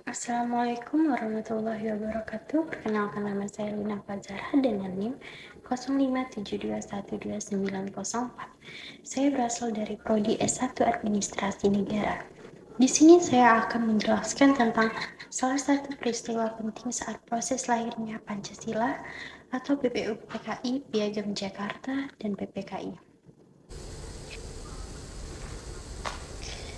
Assalamualaikum warahmatullahi wabarakatuh. Perkenalkan, nama saya Lina Fazara dengan NIM 0572129904. Saya berasal dari Prodi S1 Administrasi Negara. Di sini saya akan menjelaskan tentang salah satu peristiwa penting saat proses lahirnya Pancasila atau PPU PKI, Piagam Jakarta, dan PPKI.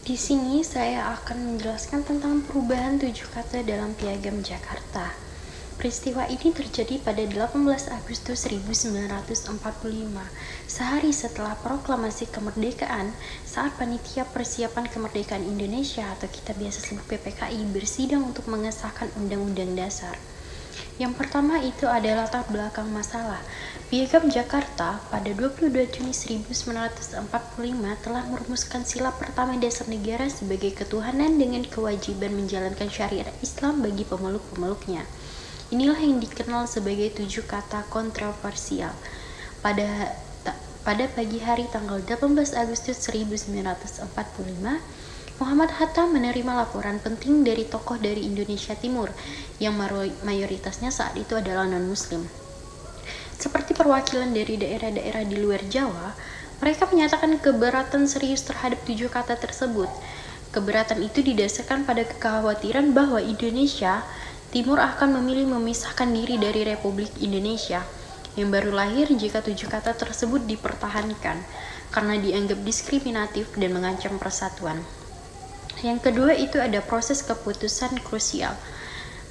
Di sini saya akan menjelaskan tentang perubahan 7 kata dalam Piagam Jakarta. Peristiwa ini terjadi pada 18 Agustus 1945, sehari setelah proklamasi kemerdekaan, saat panitia persiapan kemerdekaan Indonesia atau kita biasa sebut PPKI bersidang untuk mengesahkan Undang-Undang Dasar. Yang pertama itu adalah latar belakang masalah. Piagam Jakarta pada 22 Juni 1945 telah merumuskan sila pertama dasar negara sebagai ketuhanan dengan kewajiban menjalankan syariat Islam bagi pemeluk-pemeluknya. Inilah yang dikenal sebagai 7 kata kontroversial. Pada pagi hari tanggal 18 Agustus 1945, Muhammad Hatta menerima laporan penting dari tokoh dari Indonesia Timur yang mayoritasnya saat itu adalah non-muslim. Seperti perwakilan dari daerah-daerah di luar Jawa, mereka menyatakan keberatan serius terhadap 7 kata tersebut. Keberatan itu didasarkan pada kekhawatiran bahwa Indonesia Timur akan memilih memisahkan diri dari Republik Indonesia yang baru lahir jika 7 kata tersebut dipertahankan, karena dianggap diskriminatif dan mengancam persatuan. Yang kedua itu ada proses keputusan krusial.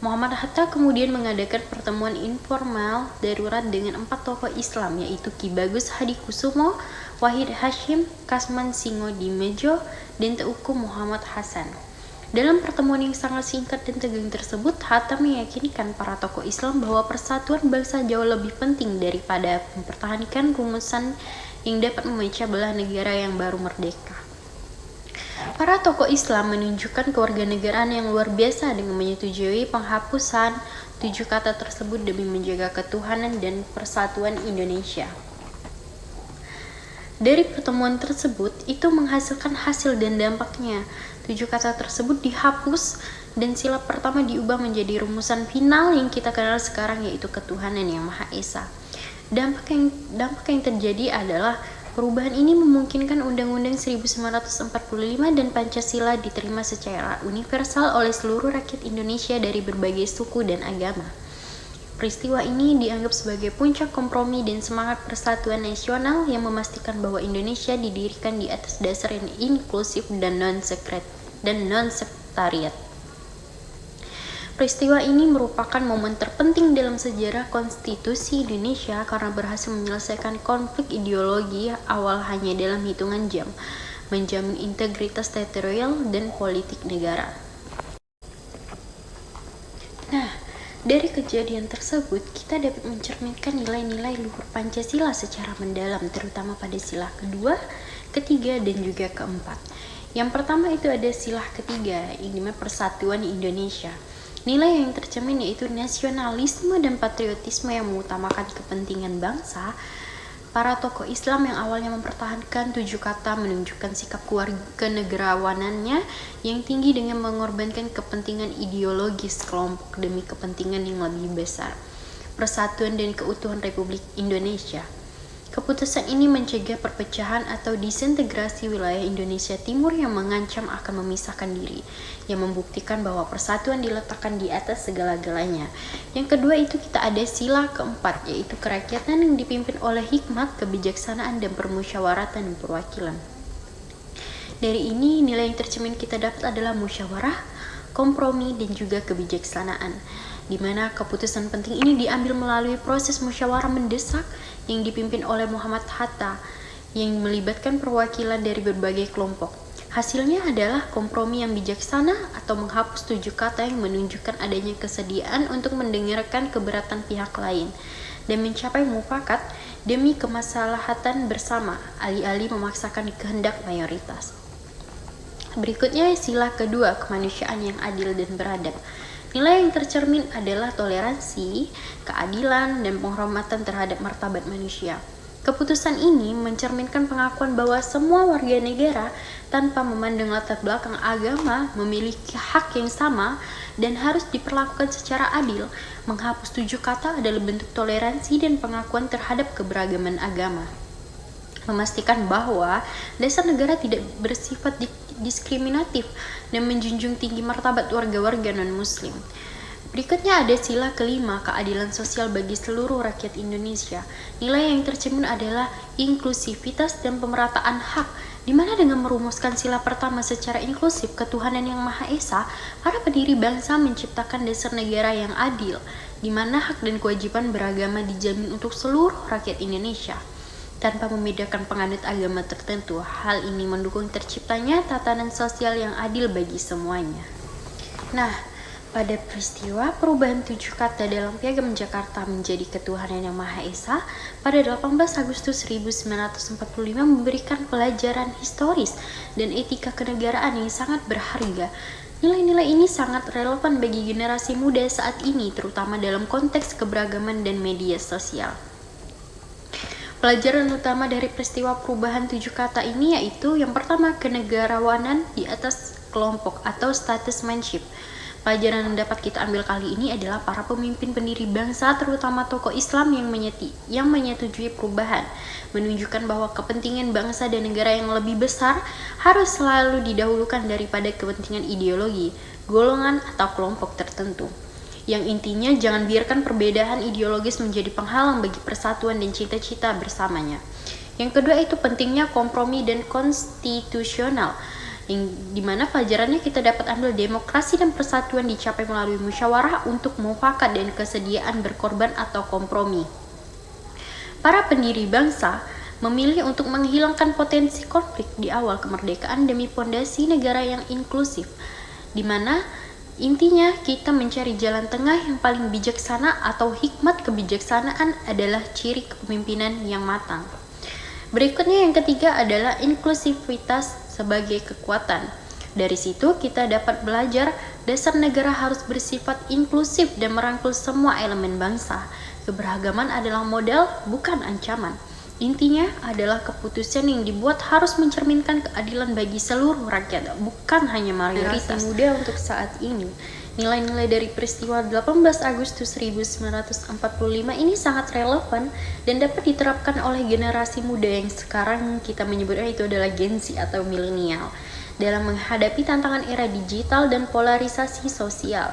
Muhammad Hatta kemudian mengadakan pertemuan informal darurat dengan 4 tokoh Islam, yaitu Ki Bagus Hadikusumo, Wahid Hashim, Kasman Singodimedjo, dan Teuku Muhammad Hasan. Dalam pertemuan yang sangat singkat dan tegang tersebut, Hatta meyakinkan para tokoh Islam bahwa persatuan bangsa jauh lebih penting daripada mempertahankan rumusan yang dapat memecah belah negara yang baru merdeka. Para tokoh Islam menunjukkan kewarganegaraan yang luar biasa dengan menyetujui penghapusan 7 kata tersebut demi menjaga ketuhanan dan persatuan Indonesia. Dari pertemuan tersebut, itu menghasilkan hasil dan dampaknya. 7 kata tersebut dihapus dan sila pertama diubah menjadi rumusan final yang kita kenal sekarang, yaitu ketuhanan yang Maha Esa. Dampak yang terjadi adalah perubahan ini memungkinkan Undang-Undang 1945 dan Pancasila diterima secara universal oleh seluruh rakyat Indonesia dari berbagai suku dan agama. Peristiwa ini dianggap sebagai puncak kompromi dan semangat persatuan nasional yang memastikan bahwa Indonesia didirikan di atas dasar yang inklusif dan non-sektariat. Peristiwa ini merupakan momen terpenting dalam sejarah konstitusi Indonesia karena berhasil menyelesaikan konflik ideologi awal hanya dalam hitungan jam, menjamin integritas teritorial dan politik negara. Nah, dari kejadian tersebut, kita dapat mencerminkan nilai-nilai luhur Pancasila secara mendalam, terutama pada sila kedua, ketiga, dan juga keempat. Yang pertama itu ada sila ketiga, yang dimana persatuan Indonesia. Nilai yang tercermin yaitu nasionalisme dan patriotisme yang mengutamakan kepentingan bangsa. Para tokoh Islam yang awalnya mempertahankan 7 kata menunjukkan sikap kenegarawanannya yang tinggi dengan mengorbankan kepentingan ideologis kelompok demi kepentingan yang lebih besar, persatuan dan keutuhan Republik Indonesia. Keputusan ini mencegah perpecahan atau disintegrasi wilayah Indonesia Timur yang mengancam akan memisahkan diri, yang membuktikan bahwa persatuan diletakkan di atas segala-galanya. Yang kedua itu kita ada sila keempat, yaitu kerakyatan yang dipimpin oleh hikmat, kebijaksanaan, dan permusyawaratan dan perwakilan. Dari ini, nilai yang tercermin kita dapat adalah musyawarah, kompromi, dan juga kebijaksanaan, di mana keputusan penting ini diambil melalui proses musyawarah mendesak yang dipimpin oleh Muhammad Hatta yang melibatkan perwakilan dari berbagai kelompok. Hasilnya adalah kompromi yang bijaksana atau menghapus 7 kata yang menunjukkan adanya kesediaan untuk mendengarkan keberatan pihak lain dan mencapai mufakat demi kemaslahatan bersama, alih-alih memaksakan kehendak mayoritas. Berikutnya sila kedua, kemanusiaan yang adil dan beradab. Nilai yang tercermin adalah toleransi, keadilan, dan penghormatan terhadap martabat manusia. Keputusan ini mencerminkan pengakuan bahwa semua warga negara tanpa memandang latar belakang agama memiliki hak yang sama dan harus diperlakukan secara adil. Menghapus 7 kata adalah bentuk toleransi dan pengakuan terhadap keberagaman agama. Memastikan bahwa dasar negara tidak bersifat diskriminatif dan menjunjung tinggi martabat warga-warga non-muslim. Berikutnya ada sila kelima, keadilan sosial bagi seluruh rakyat Indonesia. Nilai yang tercermin adalah inklusivitas dan pemerataan hak, di mana dengan merumuskan sila pertama secara inklusif ketuhanan yang Maha Esa, para pendiri bangsa menciptakan dasar negara yang adil, di mana hak dan kewajiban beragama dijamin untuk seluruh rakyat Indonesia tanpa membedakan penganut agama tertentu. Hal ini mendukung terciptanya tatanan sosial yang adil bagi semuanya. Nah, pada peristiwa perubahan 7 kata dalam Piagam Jakarta menjadi ketuhanan yang Maha Esa pada 18 Agustus 1945 memberikan pelajaran historis dan etika kenegaraan yang sangat berharga. Nilai-nilai ini sangat relevan bagi generasi muda saat ini, terutama dalam konteks keberagaman dan media sosial. Pelajaran utama dari peristiwa perubahan 7 kata ini yaitu yang pertama, kenegarawanan di atas kelompok atau statesmanship. Pelajaran yang dapat kita ambil kali ini adalah para pemimpin pendiri bangsa, terutama tokoh Islam yang menyetujui perubahan, menunjukkan bahwa kepentingan bangsa dan negara yang lebih besar harus selalu didahulukan daripada kepentingan ideologi, golongan, atau kelompok tertentu. Yang intinya jangan biarkan perbedaan ideologis menjadi penghalang bagi persatuan dan cita-cita bersamanya. Yang kedua itu pentingnya kompromi dan konstitusional, yang dimana pelajarannya kita dapat ambil demokrasi dan persatuan dicapai melalui musyawarah untuk mufakat dan kesediaan berkorban atau kompromi. Para pendiri bangsa memilih untuk menghilangkan potensi konflik di awal kemerdekaan demi fondasi negara yang inklusif, di mana intinya kita mencari jalan tengah yang paling bijaksana atau hikmat kebijaksanaan adalah ciri kepemimpinan yang matang. Berikutnya yang ketiga adalah inklusivitas sebagai kekuatan. Dari situ kita dapat belajar dasar negara harus bersifat inklusif dan merangkul semua elemen bangsa. Keberagaman adalah modal, bukan ancaman. Intinya adalah keputusan yang dibuat harus mencerminkan keadilan bagi seluruh rakyat, bukan hanya mayoritas. Muda untuk saat ini. Nilai-nilai dari peristiwa 18 Agustus 1945 ini sangat relevan dan dapat diterapkan oleh generasi muda yang sekarang kita menyebutnya itu adalah Gen Z atau milenial dalam menghadapi tantangan era digital dan polarisasi sosial.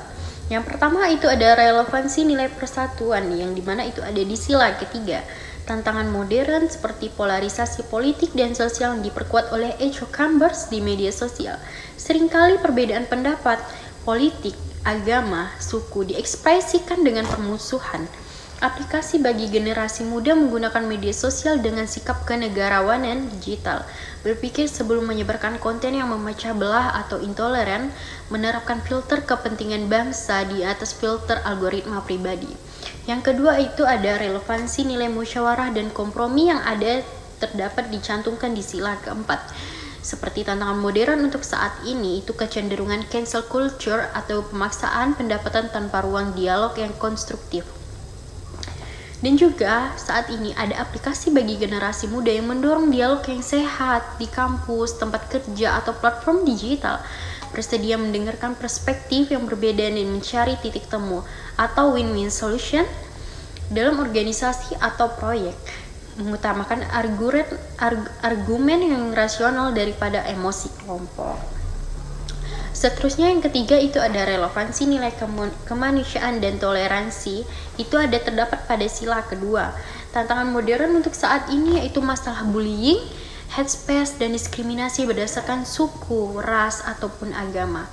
Yang pertama itu ada relevansi nilai persatuan, yang dimana itu ada di sila ketiga. Tantangan modern seperti polarisasi politik dan sosial yang diperkuat oleh echo chambers di media sosial. Seringkali perbedaan pendapat, politik, agama, suku diekspresikan dengan permusuhan. Aplikasi bagi generasi muda menggunakan media sosial dengan sikap kenegarawanan digital. Berpikir sebelum menyebarkan konten yang memecah belah atau intoleran, menerapkan filter kepentingan bangsa di atas filter algoritma pribadi. Yang kedua itu ada relevansi nilai musyawarah dan kompromi yang ada terdapat dicantumkan di sila keempat. Seperti tantangan modern untuk saat ini itu kecenderungan cancel culture atau pemaksaan pendapatan tanpa ruang dialog yang konstruktif. Dan juga saat ini ada aplikasi bagi generasi muda yang mendorong dialog yang sehat di kampus, tempat kerja, atau platform digital. Bersedia mendengarkan perspektif yang berbeda dan mencari titik temu atau win-win solution dalam organisasi atau proyek. Mengutamakan argumen yang rasional daripada emosi kelompok. Seterusnya yang ketiga itu ada relevansi nilai kemanusiaan dan toleransi. Itu ada terdapat pada sila kedua. Tantangan modern untuk saat ini yaitu masalah bullying, hate speech, dan diskriminasi berdasarkan suku, ras, ataupun agama.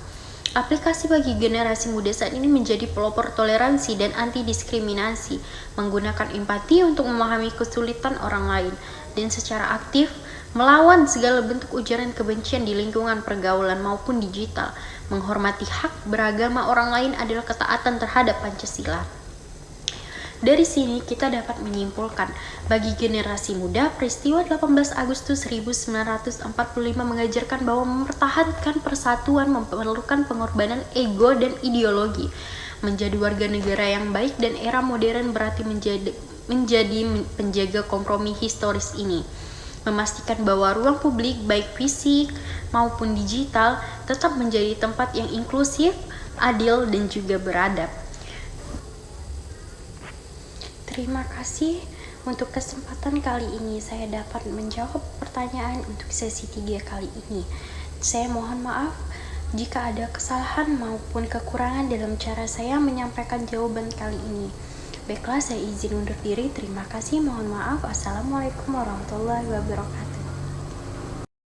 Aplikasi bagi generasi muda saat ini menjadi pelopor toleransi dan anti-diskriminasi, menggunakan empati untuk memahami kesulitan orang lain, dan secara aktif melawan segala bentuk ujaran kebencian di lingkungan pergaulan maupun digital. Menghormati hak beragama orang lain adalah ketaatan terhadap Pancasila. Dari sini kita dapat menyimpulkan, bagi generasi muda, peristiwa 18 Agustus 1945 mengajarkan bahwa mempertahankan persatuan memerlukan pengorbanan ego dan ideologi. Menjadi warga negara yang baik dan era modern berarti menjadi penjaga kompromi historis ini. Memastikan bahwa ruang publik baik fisik maupun digital tetap menjadi tempat yang inklusif, adil, dan juga beradab. Terima kasih untuk kesempatan kali ini saya dapat menjawab pertanyaan untuk sesi 3 kali ini. Saya mohon maaf jika ada kesalahan maupun kekurangan dalam cara saya menyampaikan jawaban kali ini. Baiklah, saya izin undur diri. Terima kasih, mohon maaf. Assalamualaikum warahmatullahi wabarakatuh.